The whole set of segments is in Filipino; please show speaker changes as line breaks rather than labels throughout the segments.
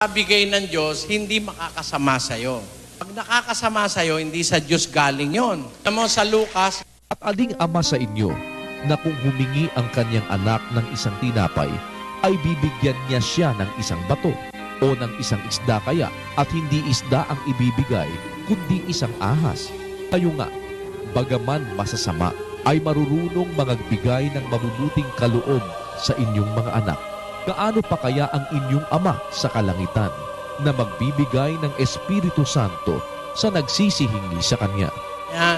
Bigay ng Diyos, hindi makakasama sa'yo. Pag nakakasama sa'yo, hindi sa Diyos galing yon. Alam mo sa Lucas,
At aling ama sa inyo na kung humingi ang kanyang anak ng isang tinapay, ay bibigyan niya siya ng isang bato o ng isang isda kaya, at hindi isda ang ibibigay, kundi isang ahas. Kayo nga, bagaman masasama, ay marurunong magbigay ng mabubuting kaloob sa inyong mga anak. Gaano pa kaya ang inyong Ama sa kalangitan na magbibigay ng Espiritu Santo sa nagsisihingi sa Kanya?
yan,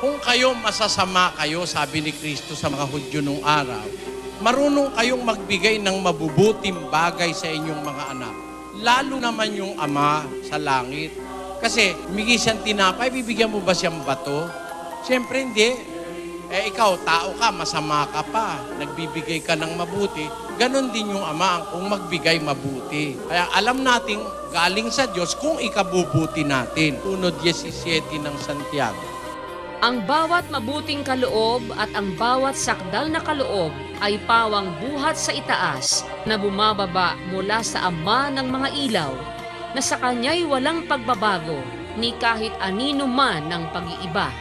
kung kayo masasama kayo, sabi ni Kristo sa mga Hudyo nung araw, marunong kayong magbigay ng mabubuting bagay sa inyong mga anak. Lalo naman yung Ama sa langit. Kasi, humigi siyang tinapay, bibigyan mo ba siyang bato? Siyempre hindi. Ikaw, tao ka, masama ka pa, nagbibigay ka ng mabuti, ganon din yung Ama kung magbigay mabuti. Kaya alam nating galing sa Diyos kung ikabubuti natin. 1:17 ng Santiago.
Ang bawat mabuting kaloob at ang bawat sakdal na kaloob ay pawang buhat sa itaas na bumababa mula sa Ama ng mga ilaw, na sa Kanya'y walang pagbabago ni kahit anino man ng pag-iiba.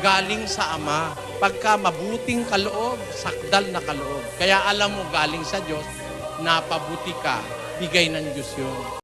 Galing sa Ama, pagka mabuting kaloob, sakdal na kaloob. Kaya alam mo, galing sa Diyos, napabuti ka, bigay ng Diyos yun.